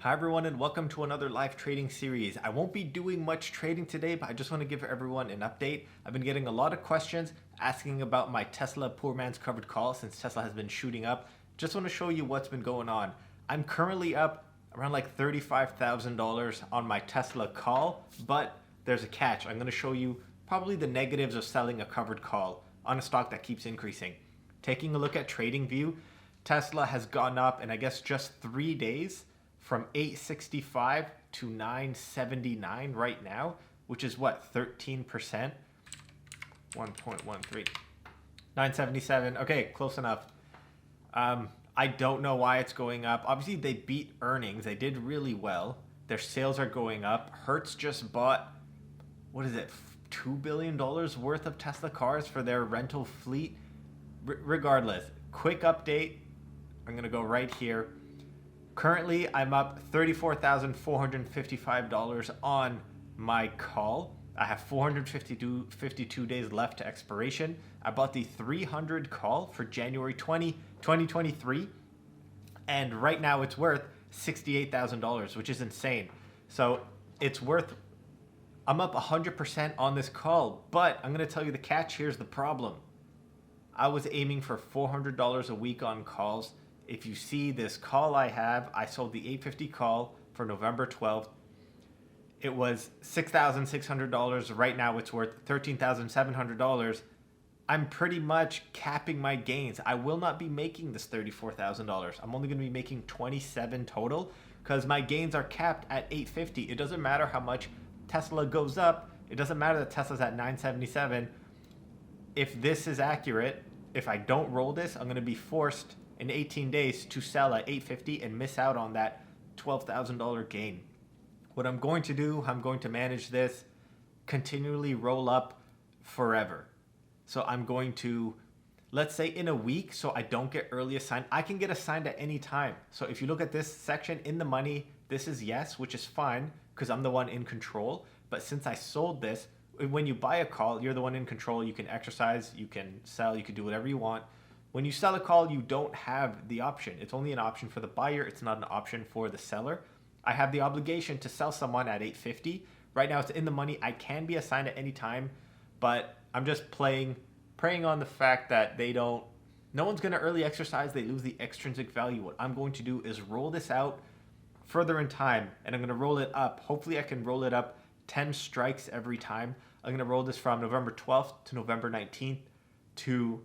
Hi everyone and welcome to another live trading series. I won't be doing much trading today, but I just want to give everyone an update. I've been getting a lot of questions asking about my Tesla poor man's covered call since Tesla has been shooting up. Just want to show you what's been going on. I'm currently up around like $35,000 on my Tesla call, but there's a catch. I'm going to show you probably the negatives of selling a covered call on a stock that keeps increasing. Taking a look at TradingView, Tesla has gone up in I guess just 3 days from 865 to 979 right now, which is what, 13%? 1.13. 977. Okay, close enough. I don't know why it's going up. Obviously, they beat earnings. They did really well. Their sales are going up. Hertz just bought, what is it, $2 billion worth of Tesla cars for their rental fleet. Regardless, quick update. I'm going to go right here. Currently, I'm up $34,455 on my call. I have 452 days left to expiration. I bought the 300 call for January 2023. And right now it's worth $68,000, which is insane. So it's worth, I'm up 100% on this call. But I'm going to tell you the catch. Here's the problem. I was aiming for $400 a week on calls. If you see this call I have, I sold the 850 call for November 12th. It was $6,600. Right now it's worth $13,700. I'm pretty much capping my gains. I will not be making this $34,000. I'm only going to be making 27 total because my gains are capped at 850. It doesn't matter how much Tesla goes up. It doesn't matter that Tesla's at 977. If this is accurate, if I don't roll this, I'm going to be forced in 18 days to sell at 850 and miss out on that $12,000 gain. What I'm going to do, I'm going to manage this, continually roll up forever. So I'm going to, let's say in a week, so I don't get early assigned. I can get assigned at any time. So if you look at this section in the money, this is yes, which is fine because I'm the one in control. But since I sold this, when you buy a call, you're the one in control. You can exercise, you can sell, you can do whatever you want. When you sell a call, you don't have the option. It's only an option for the buyer. It's not an option for the seller. I have the obligation to sell someone at 850. Right now it's in the money. I can be assigned at any time, but I'm just preying on the fact that no one's going to early exercise. They lose the extrinsic value. What I'm going to do is roll this out further in time, and I'm going to roll it up. Hopefully I can roll it up 10 strikes every time. I'm going to roll this from November 12th to November 19th to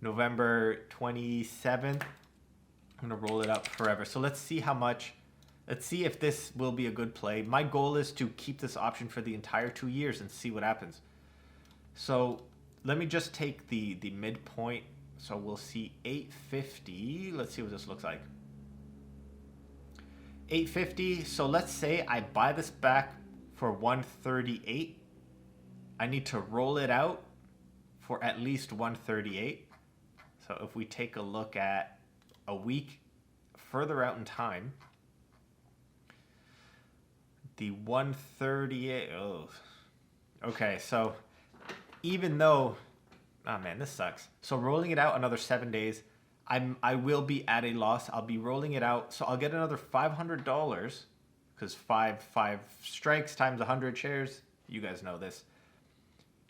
November 27th. I'm going to roll it up forever. So let's see how much, let's see if this will be a good play. My goal is to keep this option for the entire 2 years and see what happens. So let me just take the midpoint. So we'll see 850. Let's see what this looks like. 850. So let's say I buy this back for 138. I need to roll it out for at least 138. So if we take a look at a week further out in time, the 138, oh, okay, so even though, oh man, this sucks. So rolling it out another 7 days, I will be at a loss. I'll be rolling it out, so I'll get another $500 because five strikes times 100 shares, you guys know this.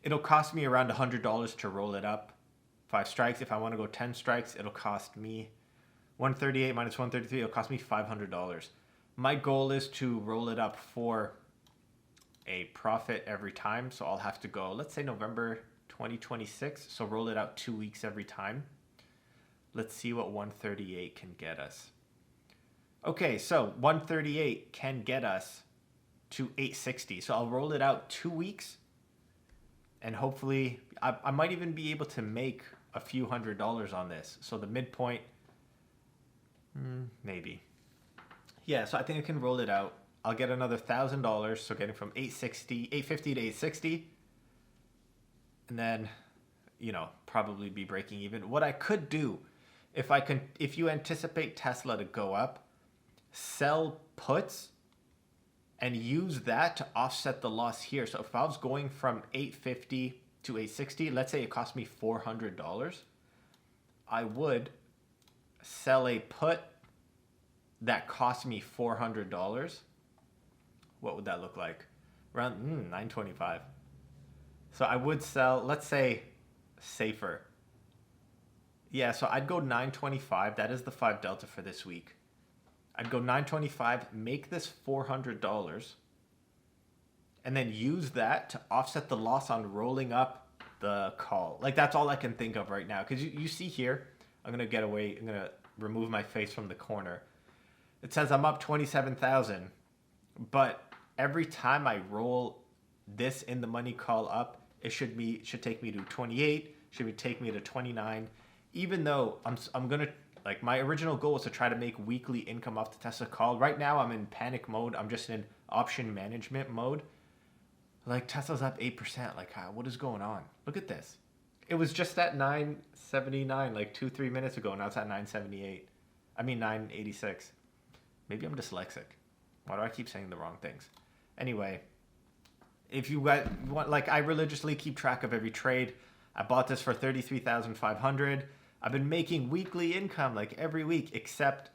It'll cost me around $100 to roll it up. 5 strikes. If I want to go 10 strikes, it'll cost me 138 minus 133. It'll cost me $500. My goal is to roll it up for a profit every time. So I'll have to go, let's say November 2026. So roll it out 2 weeks every time. Let's see what 138 can get us. Okay, so 138 can get us to 860. So I'll roll it out 2 weeks. And hopefully, I might even be able to make a few $100s on this. So the midpoint, maybe. Yeah, so I think I can roll it out. I'll get another $1,000. So getting from 850 to 860. And then, probably be breaking even. What I could do, if you anticipate Tesla to go up, sell puts and use that to offset the loss here. So if I was going from 850 to 860, let's say it cost me $400, I would sell a put that cost me $400, what would that look like? Around $9.25. So I would sell, let's say, safer. Yeah, so I'd go $9.25. That is the 5 delta for this week. I'd go $9.25, make this $400, and then use that to offset the loss on rolling up the call. Like, that's all I can think of right now. Because you see here, I'm going to remove my face from the corner. It says I'm up 27,000, but every time I roll this in the money call up, it should take me to 28, should take me to 29. Even though I'm going to, like, my original goal was to try to make weekly income off the Tesla call. Right now I'm in panic mode. I'm just in option management mode. Like, Tesla's up 8%. Like, what is going on? Look at this. It was just at 979 like 2-3 minutes ago. Now it's at 978. I mean 986. Maybe I'm dyslexic. Why do I keep saying the wrong things? Anyway, if you want, like, I religiously keep track of every trade. I bought this for $33,500. I've been making weekly income like every week, except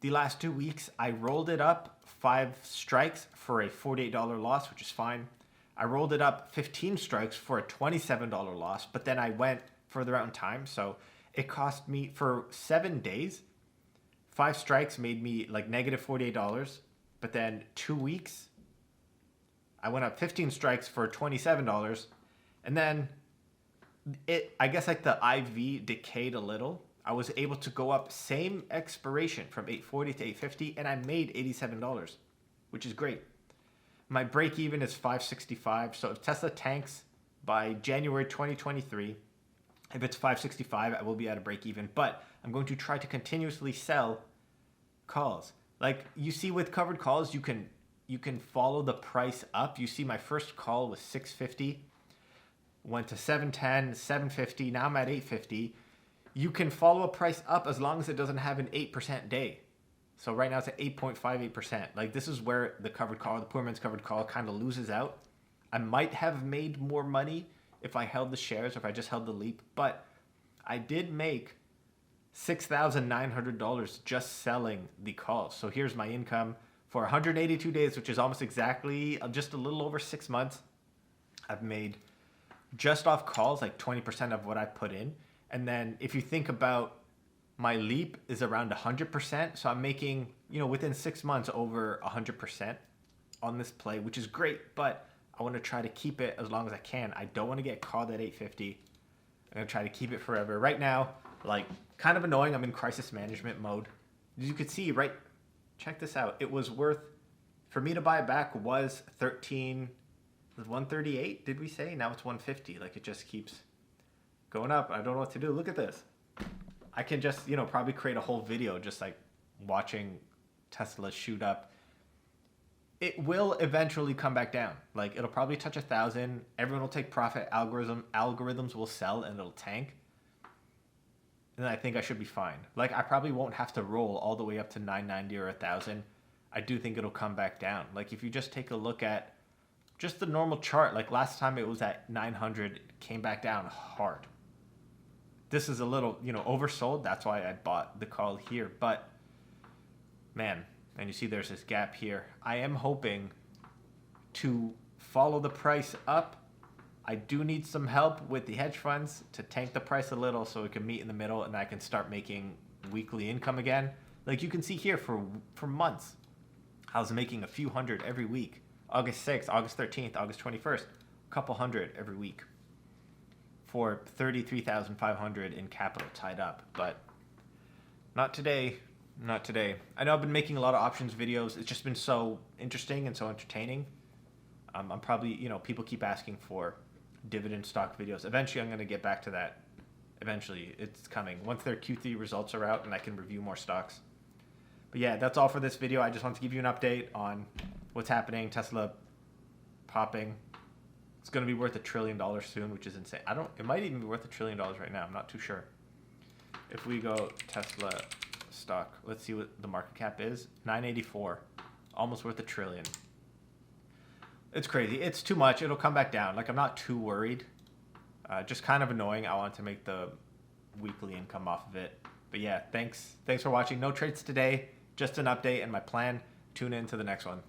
the last 2 weeks. I rolled it up 5 strikes for a $48 loss, which is fine. I rolled it up 15 strikes for a $27 loss, but then I went further out in time. So it cost me, for 7 days, 5 strikes made me like negative $48. But then 2 weeks, I went up 15 strikes for $27. And then I guess like the IV decayed a little. I was able to go up same expiration from 840 to 850, and I made $87, which is great. My break even is 565. So if Tesla tanks by January 2023, if it's 565, I will be at a break even. But I'm going to try to continuously sell calls. Like you see with covered calls, you can follow the price up. You see my first call was 650, went to 710, 750. Now I'm at 850. You can follow a price up as long as it doesn't have an 8% day. So right now it's at 8.58%. Like, this is where the covered call, the poor man's covered call, kind of loses out. I might have made more money if I held the shares or if I just held the leap, but I did make $6,900 just selling the calls. So here's my income for 182 days, which is almost exactly just a little over 6 months. I've made just off calls like 20% of what I put in. And then if you think about my leap is around 100%. So I'm making, within 6 months over 100% on this play, which is great, but I want to try to keep it as long as I can. I don't want to get caught at 850. I'm going to try to keep it forever. Right now, like, kind of annoying. I'm in crisis management mode. As you could see, right? Check this out. It was worth, for me to buy it back was 138, did we say? Now it's 150. Like, it just keeps going up. I don't know what to do. Look at this. I can just, probably create a whole video just like watching Tesla shoot up. It will eventually come back down. Like, it'll probably touch 1,000. Everyone will take profit. Algorithms will sell and it'll tank. And I think I should be fine. Like, I probably won't have to roll all the way up to 990 or 1,000. I do think it'll come back down. Like, if you just take a look at just the normal chart, like last time it was at 900, it came back down hard. This is a little, oversold. That's why I bought the call here. But, man, and you see there's this gap here. I am hoping to follow the price up. I do need some help with the hedge funds to tank the price a little so we can meet in the middle and I can start making weekly income again. Like you can see here for months, I was making a few hundred every week. August 6th, August 13th, August 21st, a couple hundred every week for 33,500 in capital tied up. But not today. Not today. I know I've been making a lot of options videos. It's just been so interesting and so entertaining. I'm probably, people keep asking for dividend stock videos. Eventually, I'm going to get back to that. Eventually, it's coming. Once their Q3 results are out and I can review more stocks. But yeah, that's all for this video. I just want to give you an update on what's happening. Tesla popping. It's going to be worth $1 trillion soon, which is insane. It might even be worth $1 trillion right now. I'm not too sure. If we go Tesla stock, let's see what the market cap is. 984, almost worth $1 trillion. It's crazy. It's too much. It'll come back down. Like, I'm not too worried. Just kind of annoying. I want to make the weekly income off of it. But yeah, thanks for watching. No trades today. Just just an update and my plan. Tune in to the next one.